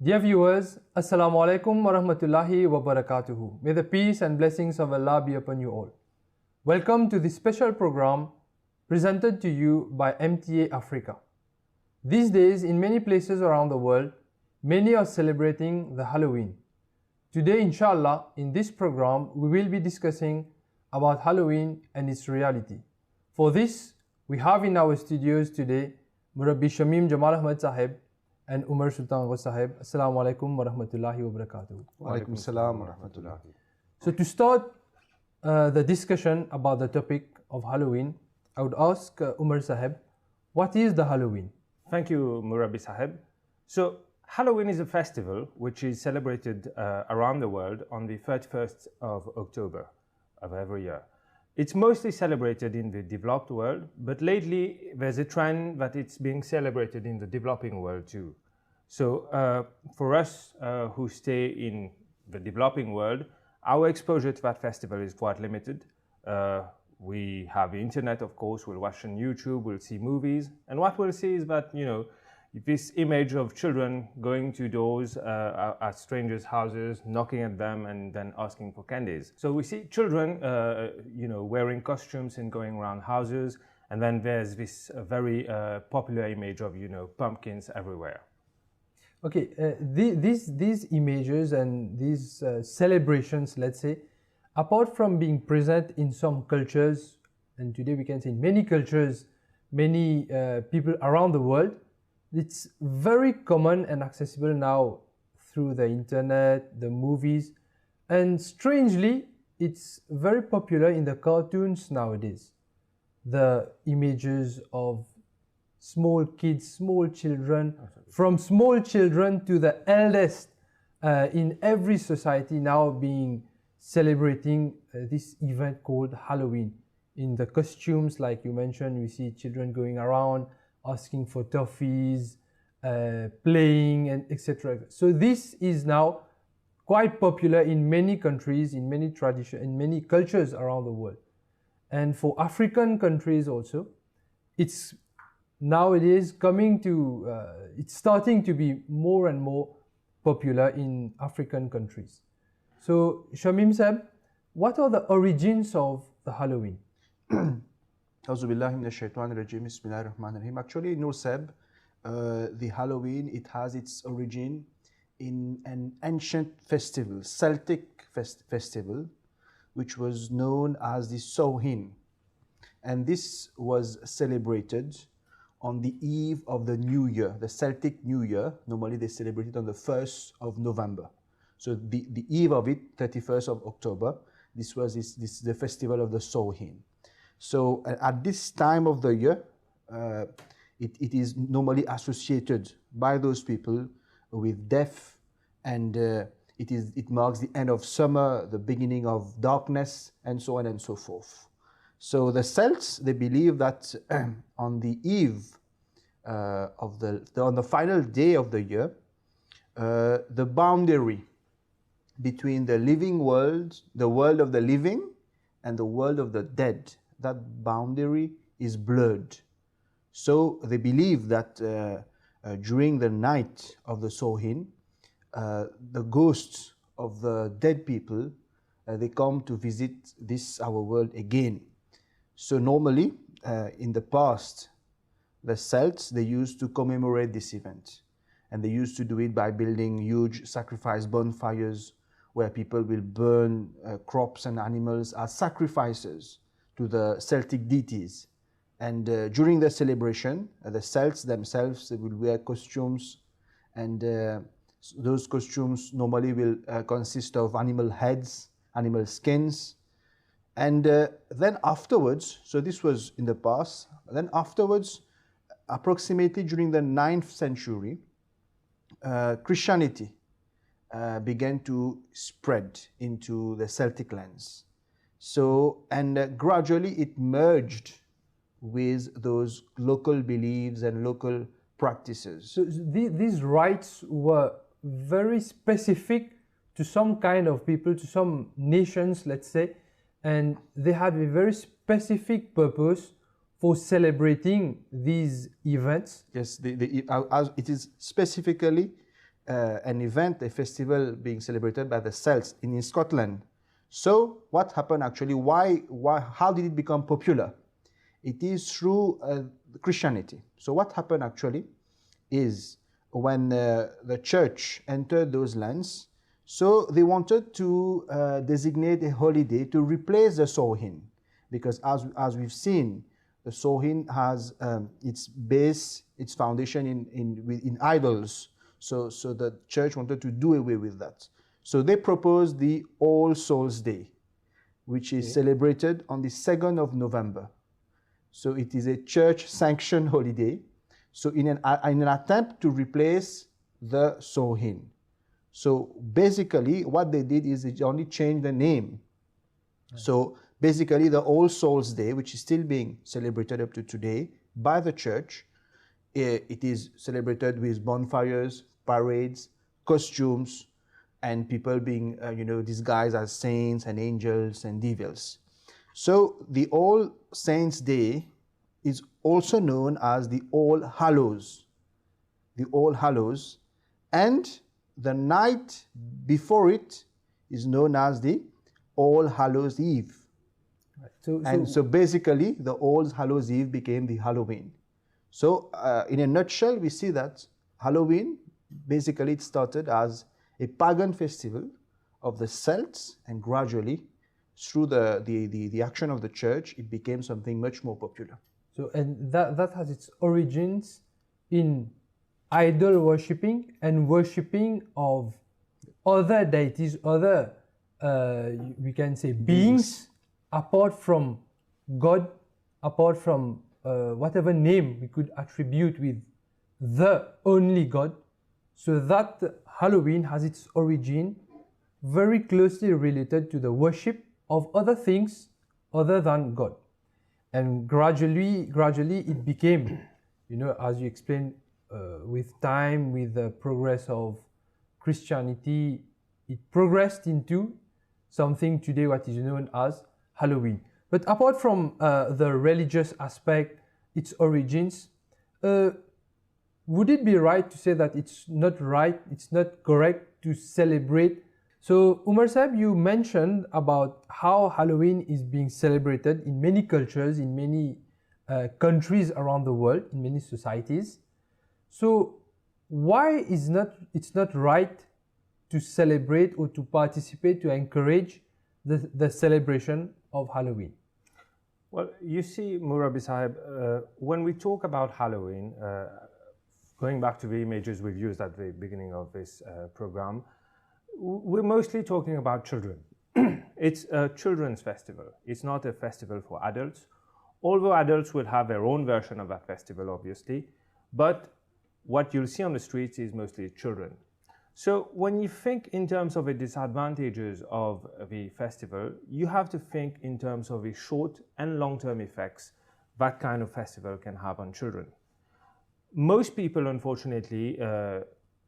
Dear viewers, Assalamu alaikum wa rahmatullahi wa barakatuhu. May the peace and blessings of Allah be upon you all. Welcome to this special program presented to you by MTA Africa. These days, in many places around the world, many are celebrating the Halloween. Today, inshallah, in this program, we will be discussing about Halloween and its reality. For this, we have in our studios today Murabbi HBzAhmadiyyaTV and Umar Sultan Sahib. Assalamu alaikum wa rahmatullahi wa barakatuh. Wa alaikum salam wa rahmatullahi. So to start the discussion about the topic of Halloween, I would ask Umar Sahib, what is the Halloween? Thank you, Murabbi Sahib. So Halloween is a festival which is celebrated around the world on the 31st of October of every year. It's mostly celebrated in the developed world, but lately there's a trend that it's being celebrated in the developing world too. So for us who stay in the developing world, our exposure to that festival is quite limited. We have the internet, of course, we'll watch on YouTube, we'll see movies, and what we'll see is that, you know, this image of children going to doors at strangers' houses, knocking at them and then asking for candies. So we see children, you know, wearing costumes and going around houses, and then there's this very popular image of, you know, pumpkins everywhere. Okay, these images and these celebrations, let's say, apart from being present in some cultures, and today we can say in many cultures, many people around the world, it's very common and accessible now through the internet, the movies, and strangely, it's very popular in the cartoons nowadays. The images of small kids, small children, from small children to the eldest in every society now being celebrating this event called Halloween. In the costumes, like you mentioned, we see children going around asking for toffees, playing, and etc. So this is now quite popular in many countries, in many traditions, in many cultures around the world. And for African countries also, it's nowadays coming to, it's starting to be more and more popular in African countries. So Shamim Sahib, what are the origins of the Halloween? Actually, Nur Sahib, the Halloween, it has its origin in an ancient festival, Celtic festival, which was known as the Samhain. And this was celebrated on the eve of the New Year, the Celtic New Year. Normally they celebrate it on the 1st of November. So the eve of it, 31st of October, this was the festival of the Samhain. So at this time of the year, it is normally associated by those people with death, and it marks the end of summer, the beginning of darkness, and so on and so forth. So the Celts, they believe that on the eve on the final day of the year, the boundary between the living world, the world of the living, and the world of the dead, that boundary is blurred. So they believe that during the night of the Samhain, the ghosts of the dead people, they come to visit our world again. So normally, in the past, the Celts, they used to commemorate this event. And they used to do it by building huge sacrifice bonfires where people will burn crops and animals as sacrifices to the Celtic deities. And during the celebration, the Celts themselves, they will wear costumes, and those costumes normally will consist of animal heads, animal skins. And then afterwards, so this was in the past, then afterwards, approximately during the 9th century, Christianity began to spread into the Celtic lands. So, and gradually it merged with those local beliefs and local practices. So these rites were very specific to some kind of people, to some nations, let's say, and they had a very specific purpose for celebrating these events. Yes, as it is specifically an event, a festival being celebrated by the Celts in Scotland. So what happened actually? How did it become popular? It is through Christianity. So what happened actually is when the church entered those lands, so they wanted to designate a holiday to replace the Samhain, because as we've seen, the Samhain has its base, its foundation in idols. So the church wanted to do away with that. So they proposed the All Souls Day, which is celebrated on the 2nd of November. So it is a church-sanctioned holiday. So in an attempt to replace the Samhain. So basically what they did is they only changed the name. So basically the All Souls Day, which is still being celebrated up to today by the church, it is celebrated with bonfires, parades, costumes, and people being disguised as saints and angels and devils. So the All Saints Day is also known as the All Hallows. The All Hallows. And the night before it is known as the All Hallows Eve. Right. So basically the All Hallows Eve became the Halloween. So in a nutshell, we see that Halloween, basically it started as a pagan festival of the Celts, and gradually through the action of the church, it became something much more popular. So, and that has its origins in idol worshipping and worshipping of other deities, other, we can say, beings, apart from God, apart from whatever name we could attribute with the only God. So that Halloween has its origin very closely related to the worship of other things other than God. And gradually it became, as you explained, with time, with the progress of Christianity, it progressed into something today what is known as Halloween. But apart from the religious aspect, its origins, would it be right to say that it's not right, it's not correct to celebrate? So Umar Sahib, you mentioned about how Halloween is being celebrated in many cultures, in many countries around the world, in many societies. So why it's not right to celebrate or to participate, to encourage the celebration of Halloween? Well, you see, Murabi Sahib, when we talk about Halloween, going back to the images we've used at the beginning of this program, we're mostly talking about children. It's a children's festival. It's not a festival for adults, although adults will have their own version of that festival, obviously. But what you'll see on the streets is mostly children. So when you think in terms of the disadvantages of the festival, you have to think in terms of the short and long-term effects that kind of festival can have on children. Most people, unfortunately,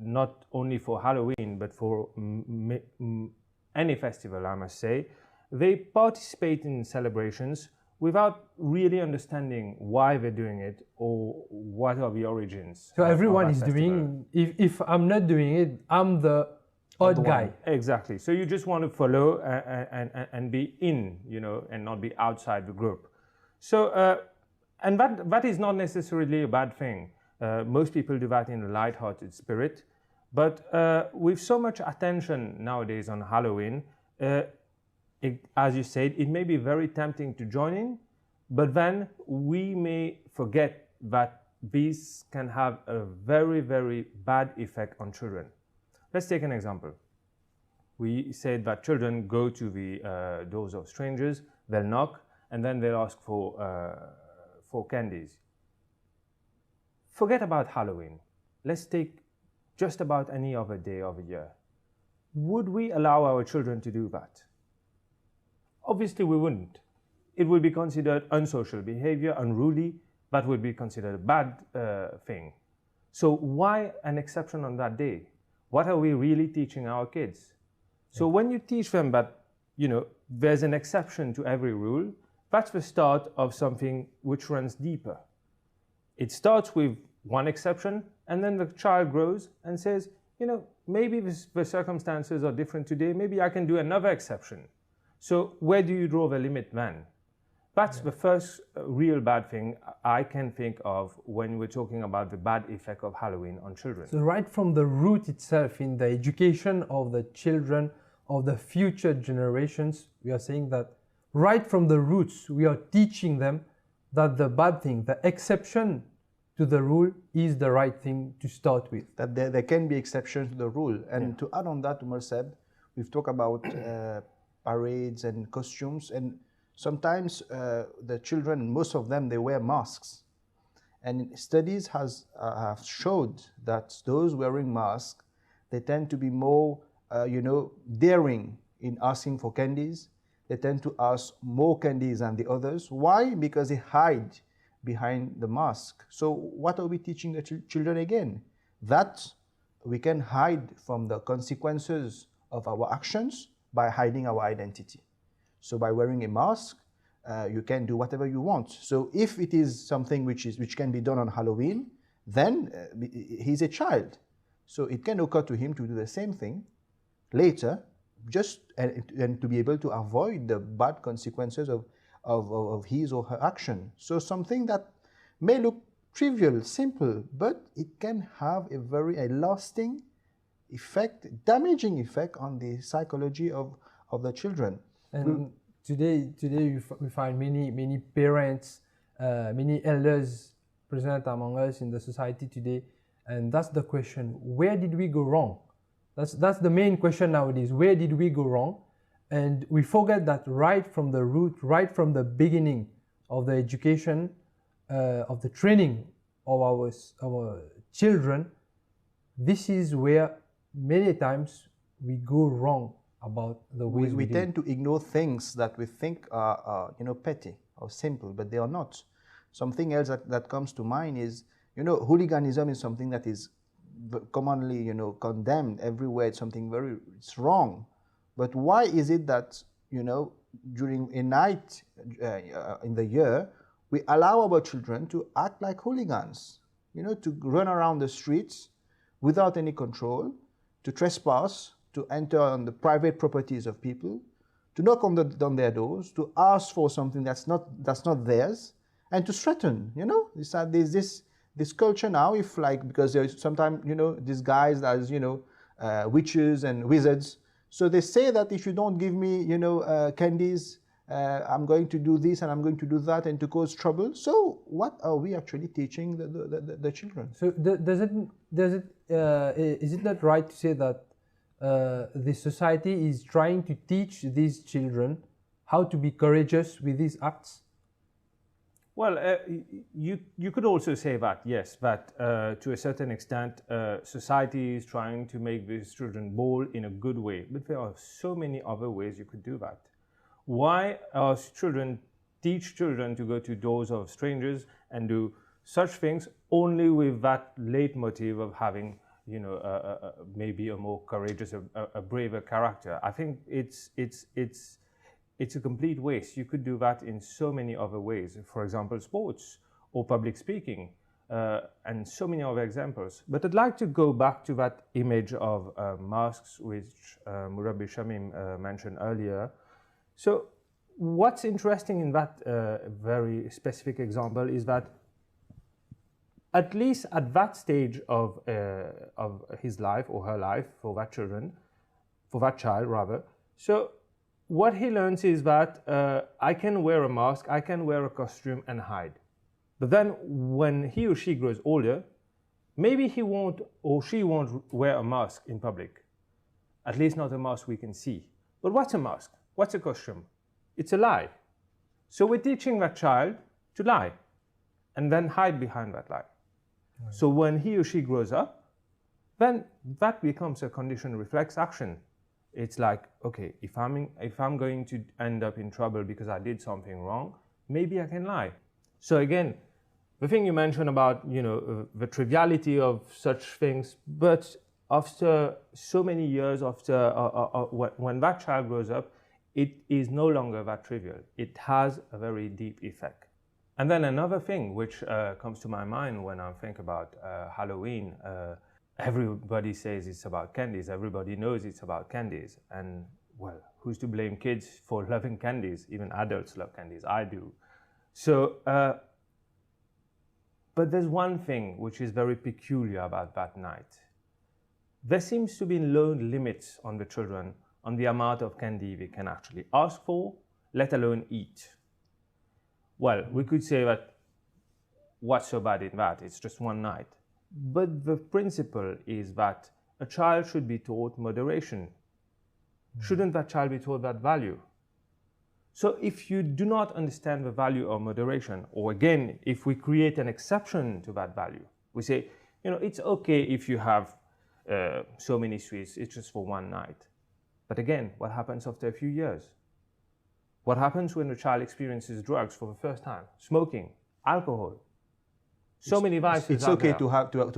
not only for Halloween, but for any festival, I must say, they participate in celebrations without really understanding why they're doing it or what are the origins. So everyone is doing, if I'm not doing it, I'm the odd guy. Exactly. So you just want to follow and be in, and not be outside the group. So, and that is not necessarily a bad thing. Most people do that in a light-hearted spirit. But with so much attention nowadays on Halloween, as you said, it may be very tempting to join in, but then we may forget that these can have a very, very bad effect on children. Let's take an example. We said that children go to the doors of strangers, they'll knock, and then they'll ask for candies. Forget about Halloween. Let's take just about any other day of the year. Would we allow our children to do that? Obviously we wouldn't. It would be considered unsocial behavior, unruly, that would be considered a bad thing. So why an exception on that day? What are we really teaching our kids? So when you teach them that, there's an exception to every rule, that's the start of something which runs deeper. It starts with one exception, and then the child grows and says, maybe the circumstances are different today. Maybe I can do another exception. So where do you draw the limit then? That's the first real bad thing I can think of when we're talking about the bad effect of Halloween on children. So right from the root itself, in the education of the children, of the future generations, we are saying that right from the roots, we are teaching them that the bad thing, the exception to the rule, is the right thing to start with. That there can be exceptions to the rule. And to add on that, Umar Seb, we've talked about parades and costumes, and sometimes the children, most of them, they wear masks. And studies have showed that those wearing masks, they tend to be more, daring in asking for candies. They tend to ask more candies than the others. Why? Because they hide behind the mask. So what are we teaching the children again? That we can hide from the consequences of our actions by hiding our identity. So by wearing a mask, you can do whatever you want. So if it is something which can be done on Halloween, then he's a child. So it can occur to him to do the same thing later, just and to be able to avoid the bad consequences of his or her action. So something that may look trivial, simple, but it can have a lasting effect, damaging effect on the psychology of the children. And today we find many parents, many elders present among us in the society today, and that's the question: where did we go wrong? That's the main question nowadays. Where did we go wrong? And we forget that right from the root, right from the beginning of the education, of the training of our children, this is where many times we go wrong about the ways we tend to ignore things that we think are petty or simple, but they are not. Something else that comes to mind is, hooliganism is something that is commonly, condemned everywhere. It's something it's wrong. But why is it that, during a night in the year, we allow our children to act like hooligans, to run around the streets without any control, to trespass, to enter on the private properties of people, to knock on their doors, to ask for something that's not theirs, and to threaten. There's this culture now, because there's sometimes disguised as witches and wizards. So they say that if you don't give me candies, I'm going to do this and I'm going to do that, and to cause trouble. So what are we actually teaching the children? So is it not right to say that the society is trying to teach these children how to be courageous with these acts? Well, you could also say that, yes, that to a certain extent, society is trying to make these children bold in a good way. But there are so many other ways you could do that. Why are teach children to go to doors of strangers and do such things only with that leitmotiv of having, maybe a more courageous, a braver character? I think it's a complete waste. You could do that in so many other ways. For example, sports or public speaking, and so many other examples. But I'd like to go back to that image of masks, which Murabbi Shamim mentioned earlier. So what's interesting in that very specific example is that at least at that stage of his life or her life, for that child rather, so what he learns is that I can wear a mask, I can wear a costume and hide. But then when he or she grows older, maybe he won't or she won't wear a mask in public. At least not a mask we can see. But what's a mask? What's a costume? It's a lie. So we're teaching that child to lie and then hide behind that lie. Right. So when he or she grows up, then that becomes a conditioned reflex action. It's like, okay, if I'm going to end up in trouble because I did something wrong, maybe I can lie. So again, the thing you mentioned about, the triviality of such things, but after so many years, when that child grows up, it is no longer that trivial. It has a very deep effect. And then another thing which comes to my mind when I think about Halloween, everybody says it's about candies. Everybody knows it's about candies. And well, who's to blame kids for loving candies? Even adults love candies. I do. So, but there's one thing which is very peculiar about that night. There seems to be no limits on the children on the amount of candy they can actually ask for, let alone eat. Well, we could say that what's so bad in that? It's just one night. But the principle is that a child should be taught moderation. Shouldn't that child be taught that value? So if you do not understand the value of moderation, or again, if we create an exception to that value, we say, you know, it's okay if you have so many sweets, it's just for one night. But again, what happens after a few years? What happens when a child experiences drugs for the first time? Smoking, alcohol. So many vices. It's okay to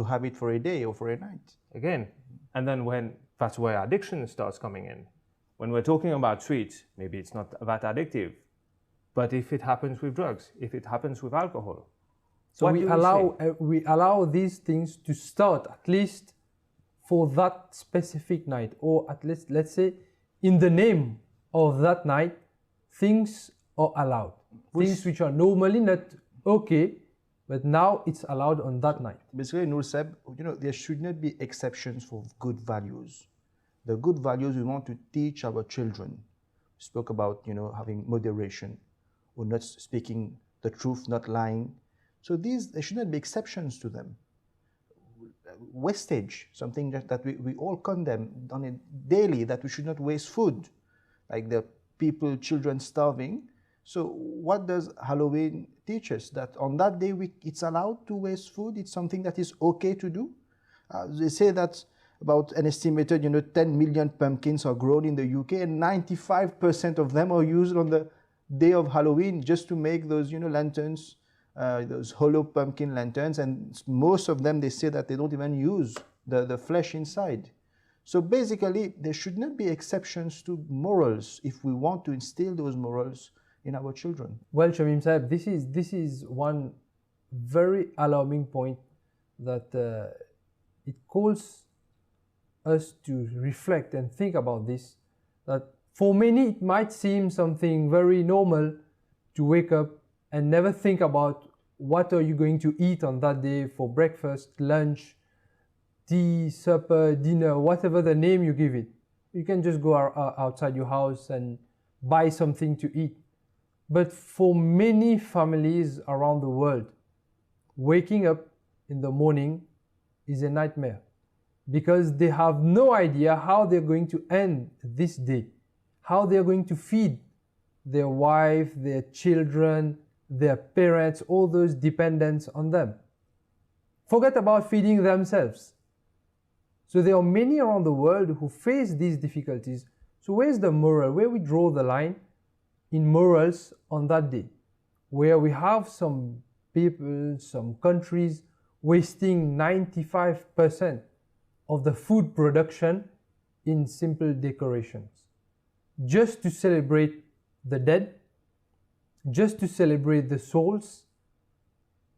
have it for a day or for a night. Again, and then that's where addiction starts coming in. When we're talking about sweets, maybe it's not that addictive. But if it happens with drugs, if it happens with alcohol, so we allow these things to start at least for that specific night, or at least, let's say, in the name of that night, things are allowed. Things which are normally not okay, but now it's allowed on that night. Basically, Noor said, you know, there should not be exceptions for good values. The good values we want to teach our children. We spoke about, you know, having moderation, or not speaking the truth, not lying. So there should not be exceptions to them. Wastage, something that we all condemn on a daily, that we should not waste food, like the children starving. So what does Halloween teach us? That on that day it's allowed to waste food. It's something that is okay to do. They say that about an estimated 10 million pumpkins are grown in the UK, and 95% of them are used on the day of Halloween just to make those lanterns, those hollow pumpkin lanterns, and most of them, they say that they don't even use the flesh inside. So basically, there should not be exceptions to morals if we want to instill those morals in our children. Well, Shamim Saab, this is one very alarming point that it calls us to reflect and think about this, that for many it might seem something very normal to wake up and never think about what are you going to eat on that day for breakfast, lunch, tea, supper, dinner, whatever the name you give it. You can just go outside your house and buy something to eat. But for many families around the world, waking up in the morning is a nightmare, because they have no idea how they're going to end this day, how they're going to feed their wife, their children, their parents, all those dependents on them. Forget about feeding themselves. So there are many around the world who face these difficulties. So where's the moral? Where we draw the line in morals on that day? Where we have some people, some countries wasting 95% of the food production in simple decorations, just to celebrate the dead, just to celebrate the souls,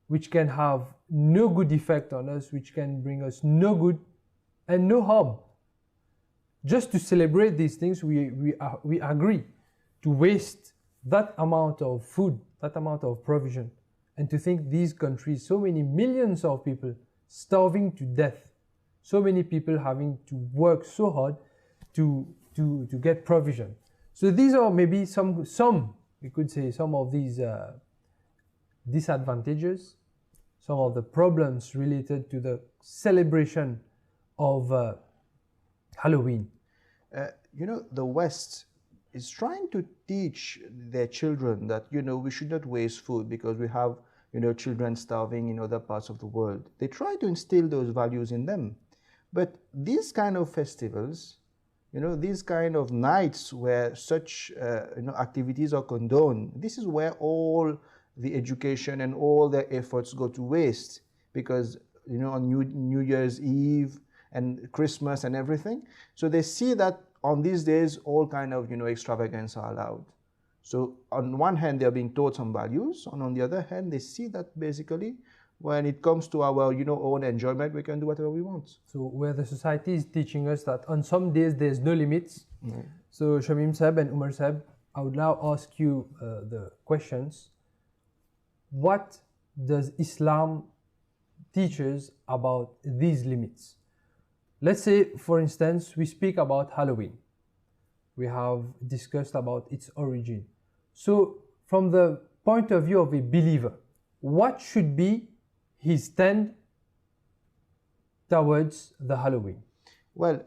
which can have no good effect on us, which can bring us no good and no harm. Just to celebrate these things, we agree to waste that amount of food, that amount of provision, and to think these countries, so many millions of people starving to death, so many people having to work so hard to get provision. So these are maybe some we could say some of these disadvantages, some of the problems related to the celebration of Halloween. The West is trying to teach their children that, we should not waste food because we have, children starving in other parts of the world. They try to instill those values in them. But these kind of festivals, these kind of nights where such, activities are condoned, this is where all the education and all their efforts go to waste, because, on New Year's Eve and Christmas and everything. So they see that on these days, all kind of, extravagance are allowed. So on one hand, they're being taught some values, and on the other hand, they see that basically when it comes to our, own enjoyment, we can do whatever we want. So where the society is teaching us that on some days there's no limits. So Shamim Sahib and Umar Sahib, I would now ask you the questions. What does Islam teach us about these limits? Let's say, for instance, we speak about Halloween. We have discussed about its origin. So from the point of view of a believer, what should be his stand towards the Halloween? Well,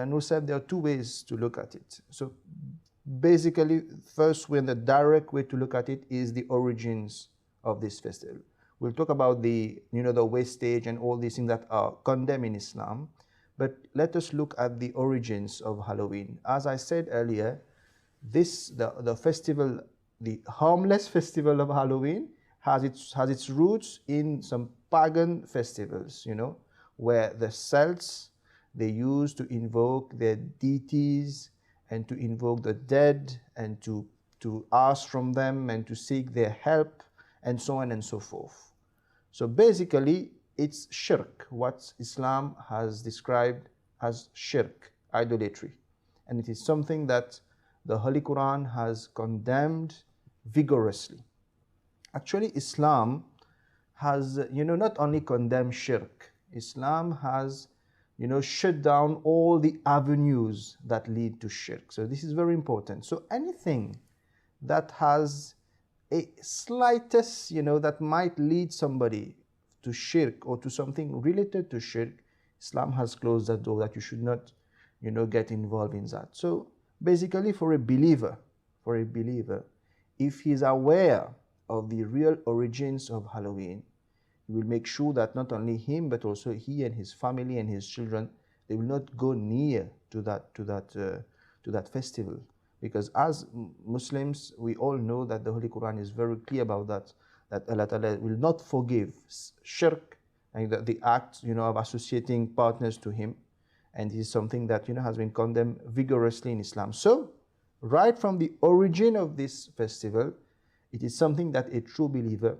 Nur said there are two ways to look at it. So basically, first, when the direct way to look at it is the origins of this festival. We'll talk about the wastage and all these things that are condemned in Islam. But let us look at the origins of Halloween. As I said earlier, the festival, the harmless festival of Halloween, has its roots in some pagan festivals, where the Celts, they used to invoke their deities and to invoke the dead and to ask from them and to seek their help and so on and so forth. So basically, it's shirk, what Islam has described as shirk, idolatry. And it is something that the Holy Quran has condemned vigorously. Actually, Islam has, not only condemned shirk, Islam has, shut down all the avenues that lead to shirk. So this is very important. So anything that has a slightest, that might lead somebody to shirk or to something related to shirk, Islam has closed that door, that you should not, get involved in that. So basically, for a believer, if he's aware of the real origins of Halloween, he will make sure that not only him, but also he and his family and his children, they will not go near to that festival. Because as Muslims, we all know that the Holy Quran is very clear about that Allah Ta'ala will not forgive shirk and the act, of associating partners to Him. And this is something that, has been condemned vigorously in Islam. So, right from the origin of this festival, it is something that a true believer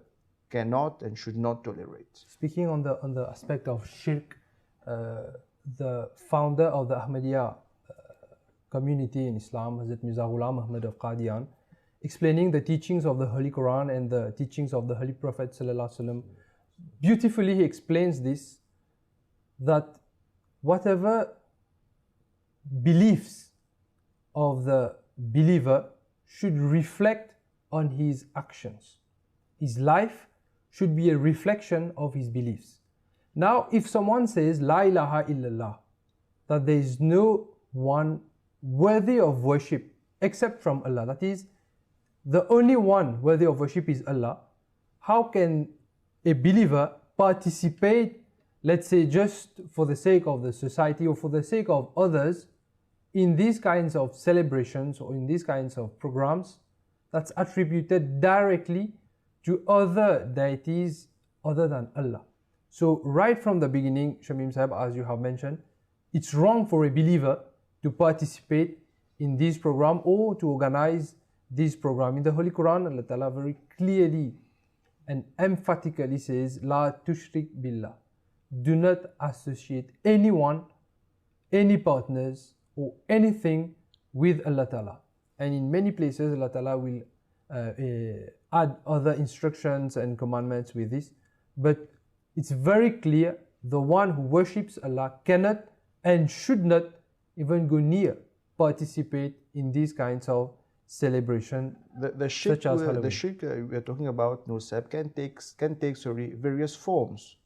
cannot and should not tolerate. Speaking on the aspect of shirk, the founder of the Ahmadiyya community in Islam, Hazrat Mirza Ghulam Ahmad of Qadian, explaining the teachings of the Holy Quran and the teachings of the Holy Prophet ﷺ, beautifully he explains this, that whatever beliefs of the believer should reflect on his actions. His life should be a reflection of his beliefs. Now, if someone says, La ilaha illallah, that there is no one worthy of worship except from Allah, that is, the only one worthy of worship is Allah, how can a believer participate, let's say, just for the sake of the society or for the sake of others, in these kinds of celebrations or in these kinds of programs that's attributed directly to other deities other than Allah? So right from the beginning, Shamim Sahib, as you have mentioned, it's wrong for a believer to participate in this program or to organize this program. In the Holy Quran, Allah Ta'ala very clearly and emphatically says, La tushrik billah. Do not associate anyone, any partners or anything with Allah Ta'ala. And in many places, Allah Ta'ala will add other instructions and commandments with this. But it's very clear, the one who worships Allah cannot and should not even go near, participate in these kinds of celebration, the shirk, such as Halloween. The shirk we are talking about, Nur Sahib, can take various forms.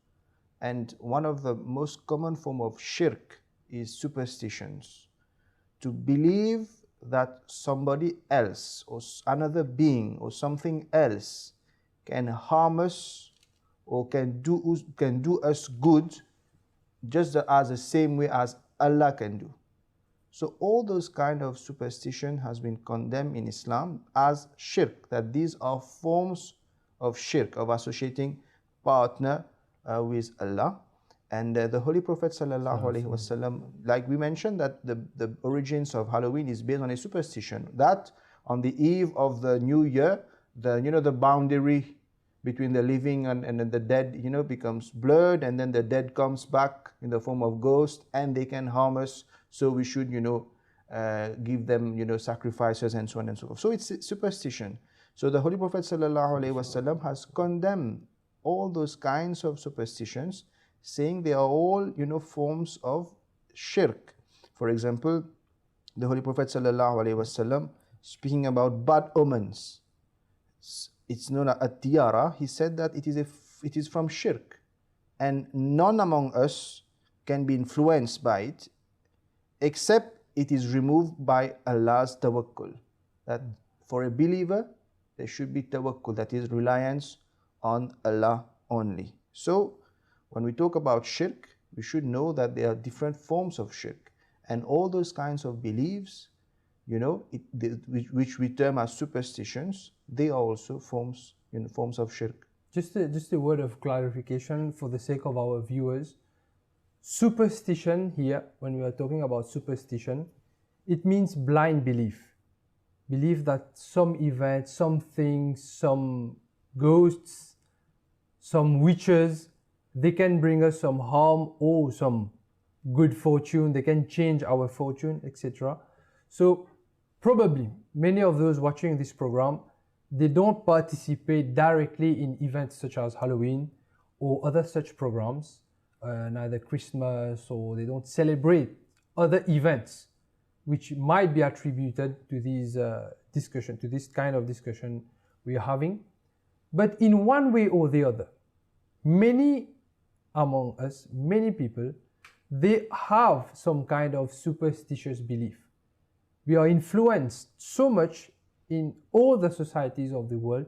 And one of the most common form of shirk is superstitions. To believe that somebody else or another being or something else can harm us or can do us good just as the same way as Allah can do. So all those kind of superstition has been condemned in Islam as shirk, that these are forms of shirk, of associating partner with Allah. And the Holy Prophet ﷺ, like we mentioned, that the origins of Halloween is based on a superstition, that on the eve of the new year, the boundary between the living and the dead, you know, becomes blurred, and then the dead comes back in the form of ghost, and they can harm us. So we should, you know, give them, you know, sacrifices and so on and so forth. So it's superstition. So the Holy Prophet ﷺ has condemned all those kinds of superstitions, saying they are all, you know, forms of shirk. For example, the Holy Prophet ﷺ, speaking about bad omens, it's known as a tiara. He said that it is from shirk, and none among us can be influenced by it, except it is removed by Allah's tawakkul. That for a believer, there should be tawakkul, that is reliance on Allah only. So when we talk about shirk, we should know that there are different forms of shirk, and all those kinds of beliefs, you know, which we term as superstitions, they are also forms, you know, forms of shirk. Just a word of clarification for the sake of our viewers. Superstition here, when we are talking about superstition, it means blind belief. Belief that some event, some things, some ghosts, some witches, they can bring us some harm or some good fortune, they can change our fortune, etc. So probably many of those watching this program, they don't participate directly in events such as Halloween or other such programs, neither Christmas, or they don't celebrate other events which might be attributed to these discussion, to this kind of discussion we are having. But in one way or the other, many among us, many people, they have some kind of superstitious belief. We are influenced so much in all the societies of the world,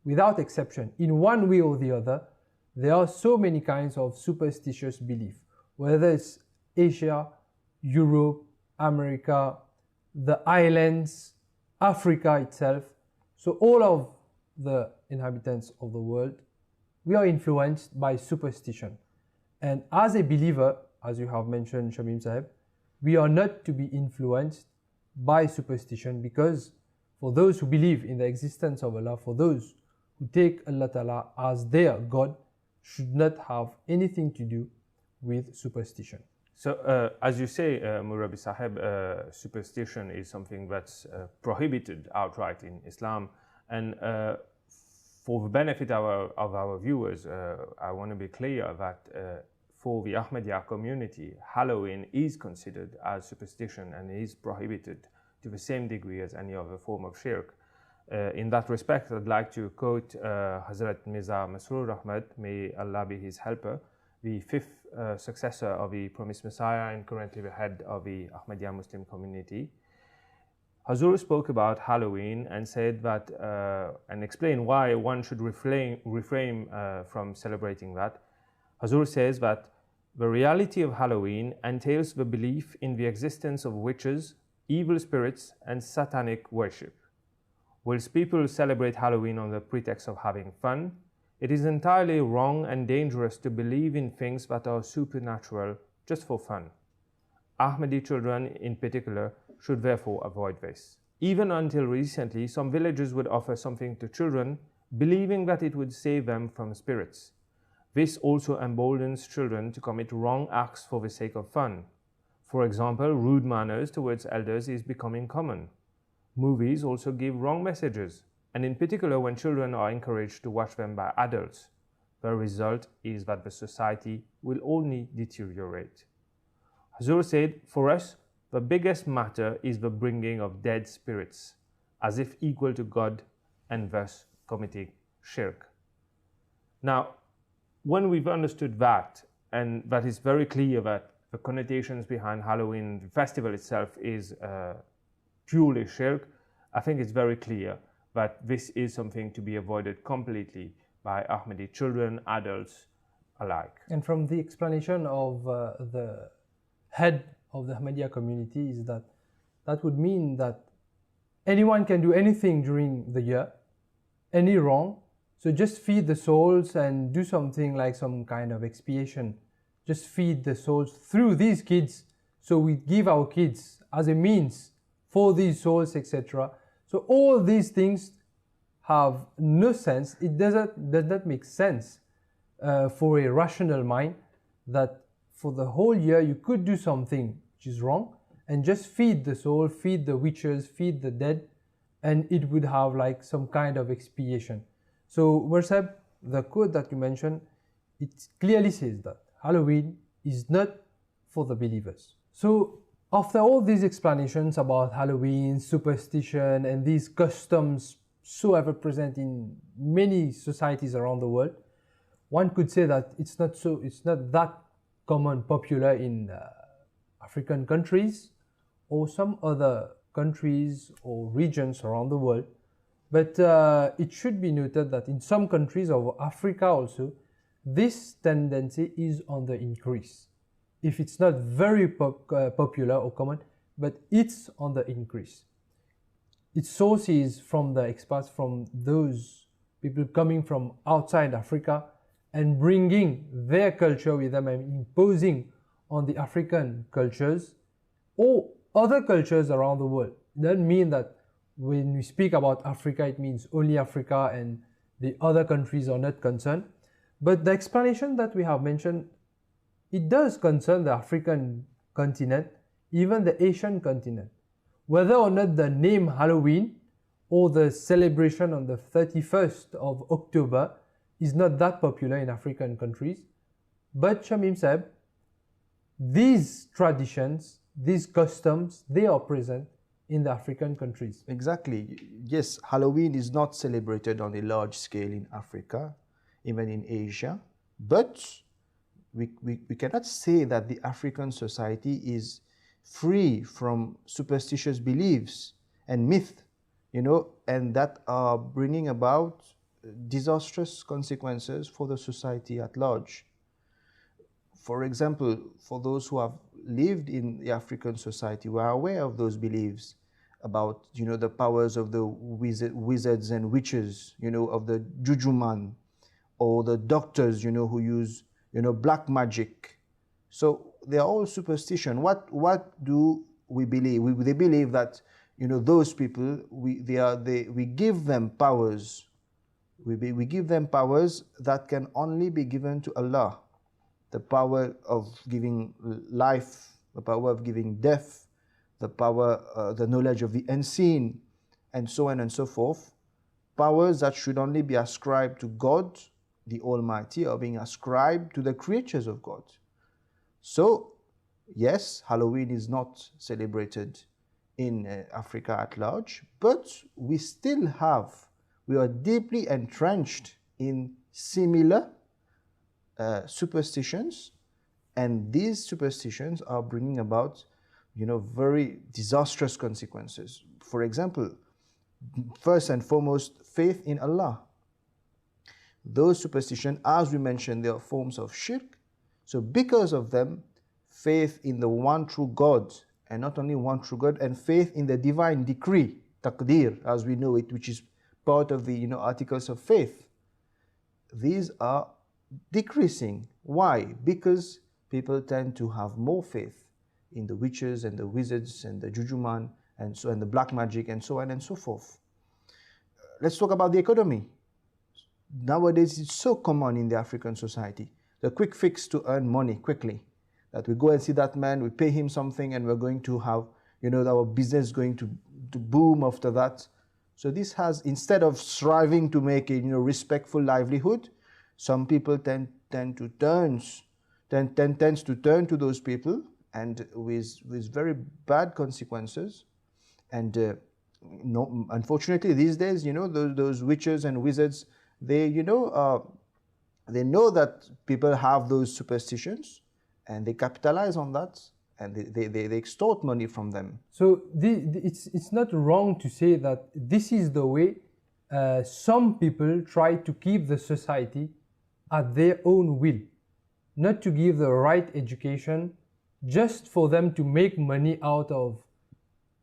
without exception. In one way or the other, there are so many kinds of superstitious belief, whether it's Asia, Europe, America, the islands, Africa itself. So all of the inhabitants of the world, we are influenced by superstition. And as a believer, as you have mentioned, Shamim Sahib, we are not to be influenced by superstition, because for those who believe in the existence of Allah, for those who take Allah Ta'ala as their God, should not have anything to do with superstition. So, as you say, Murabi Sahib, superstition is something that's prohibited outright in Islam. And for the benefit of our viewers, I want to be clear that for the Ahmadiyya community, Halloween is considered as superstition and is prohibited to the same degree as any other form of shirk. In that respect, I'd like to quote Hazrat Mirza Masroor Ahmad, may Allah be his helper, the fifth successor of the promised Messiah and currently the head of the Ahmadiyya Muslim community. Hazur spoke about Halloween and said that, and explained why one should refrain from celebrating that. Hazur says that the reality of Halloween entails the belief in the existence of witches, evil spirits, and satanic worship. Whilst people celebrate Halloween on the pretext of having fun, it is entirely wrong and dangerous to believe in things that are supernatural just for fun. Ahmadi children in particular should therefore avoid this. Even until recently, some villages would offer something to children, believing that it would save them from spirits. This also emboldens children to commit wrong acts for the sake of fun. For example, rude manners towards elders is becoming common. Movies also give wrong messages, and in particular when children are encouraged to watch them by adults. The result is that the society will only deteriorate. Hazur said, for us, the biggest matter is the bringing of dead spirits, as if equal to God, and thus committing shirk. Now, when we've understood that, and that is very clear that the connotations behind Halloween, the festival itself, is purely shirk, I think it's very clear that this is something to be avoided completely by Ahmadi children, adults alike. And from the explanation of the head of the Ahmadiyya community is that would mean that anyone can do anything during the year, any wrong, so just feed the souls and do something like some kind of expiation. Just feed the souls through these kids. So we give our kids as a means for these souls, etc. So all these things have no sense. It does not make sense for a rational mind that for the whole year you could do something which is wrong and just feed the soul, feed the witches, feed the dead, and it would have like some kind of expiation. So Merseb, the quote that you mentioned, it clearly says that Halloween is not for the believers. So after all these explanations about Halloween, superstition, and these customs so ever present in many societies around the world, one could say that it's not that common, popular in African countries or some other countries or regions around the world. But it should be noted that in some countries of Africa also, this tendency is on the increase. If it's not very popular or common, but it's on the increase. Its source is from the expats, from those people coming from outside Africa and bringing their culture with them and imposing on the African cultures or other cultures around the world. It doesn't mean that when we speak about Africa, it means only Africa and the other countries are not concerned. But the explanation that we have mentioned, it does concern the African continent, even the Asian continent. Whether or not the name Halloween or the celebration on the 31st of October is not that popular in African countries, but Shamim Saab, these traditions, these customs, they are present in the African countries. Exactly. Yes, Halloween is not celebrated on a large scale in Africa, even in Asia, but we cannot say that the African society is free from superstitious beliefs and myth, and that are bringing about disastrous consequences for the society at large. For example, for those who have lived in the African society, we are aware of those beliefs about, the powers of the wizards and witches, of the juju man, or the doctors, who use, black magic. So they are all superstition. What do we believe? They believe that, those people, we give them powers. We give them powers that can only be given to Allah. The power of giving life, the power of giving death, the power, the knowledge of the unseen, and so on and so forth. Powers that should only be ascribed to God, the Almighty, or being ascribed to the creatures of God. So, yes, Halloween is not celebrated in Africa at large, but we are deeply entrenched in similar superstitions, and these superstitions are bringing about, very disastrous consequences. For example, first and foremost, faith in Allah. Those superstitions, as we mentioned, they are forms of shirk. So because of them, faith in the one true God, and not only one true God, and faith in the divine decree, taqdeer, as we know it, which is part of the articles of faith, these are decreasing. Why? Because people tend to have more faith in the witches and the wizards and the juju man and the black magic and so on and so forth. Let's talk about the economy. Nowadays, it's so common in the African society, the quick fix to earn money quickly, that we go and see that man, we pay him something, and we're going to have, our business is going to boom after that. So this has, instead of striving to make a respectful livelihood, some people tend to turn to those people, and with very bad consequences. And unfortunately, these days, those witches and wizards, they know that people have those superstitions, and they capitalize on that, and they extort money from them. So it's not wrong to say that this is the way some people try to keep the society at their own will, not to give the right education, just for them to make money out of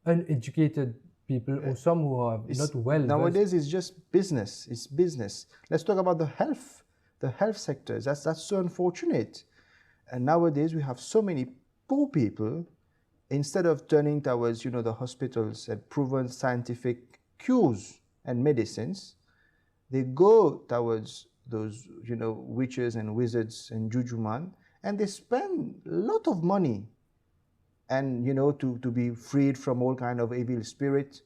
uneducated people or some who are not well versed. Nowadays, it's just business. It's business. Let's talk about the health sectors. That's so unfortunate. And nowadays, we have so many poor people. Instead of turning towards, the hospitals and proven scientific cures and medicines, they go towards those, witches and wizards and jujuman, and they spend a lot of money and, to be freed from all kind of evil spirits.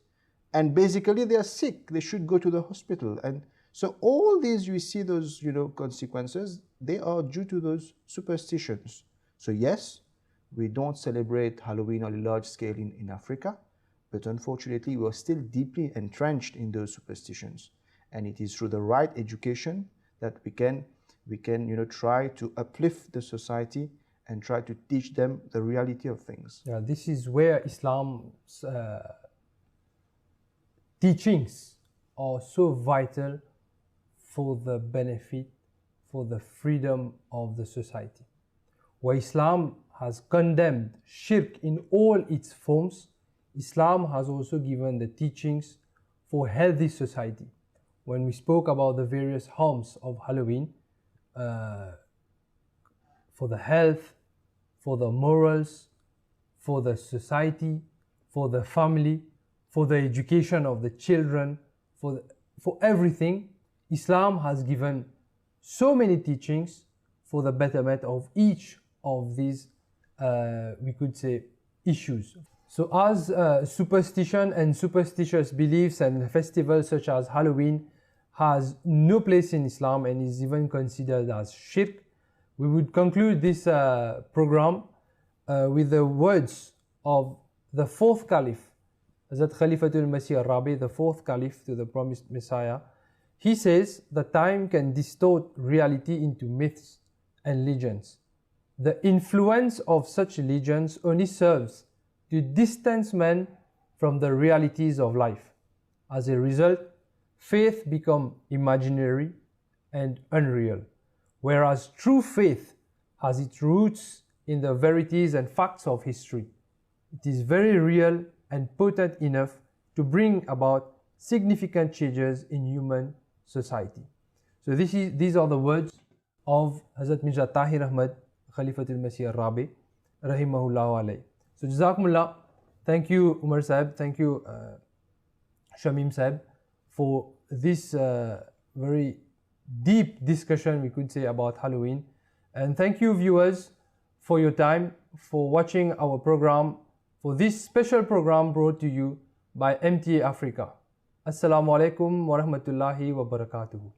And basically they are sick, they should go to the hospital. And so all these, you see those, consequences, they are due to those superstitions. So yes, we don't celebrate Halloween on a large scale in Africa, but unfortunately we are still deeply entrenched in those superstitions. And it is through the right education that we can try to uplift the society and try to teach them the reality of things. Yeah, this is where Islam's teachings are so vital for the benefit, for the freedom of the society. Where Islam has condemned shirk in all its forms, Islam has also given the teachings for healthy society. When we spoke about the various harms of Halloween, for the health, for the morals, for the society, for the family, for the education of the children, for everything, Islam has given so many teachings for the betterment of each of these, we could say, issues. So as superstition and superstitious beliefs and festivals such as Halloween has no place in Islam and is even considered as shirk, we would conclude this program with the words of the fourth caliph, Hazrat Khalifatul Masih al-Rabi, the fourth caliph to the promised Messiah. He says the time can distort reality into myths and legends. The influence of such legends only serves to distance men from the realities of life. As a result, faith becomes imaginary and unreal, whereas true faith has its roots in the verities and facts of history. It is very real and potent enough to bring about significant changes in human society. So these are the words of Hazrat Mirza Tahir Ahmad Khalifatul Masih al-Rabi rahimahullah alayh. So Jazakumullah, thank you Umar Sahib, thank you Shamim Sahib for this very deep discussion, we could say, about Halloween. And thank you viewers for your time, for watching our program, for this special program brought to you by MTA Africa. Assalamu alaikum wa rahmatullahi wa barakatuhu.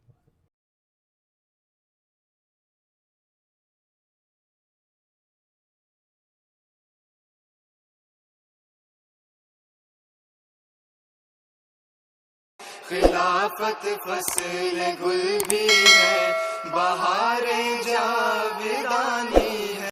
खिलाफत फसल गुल भी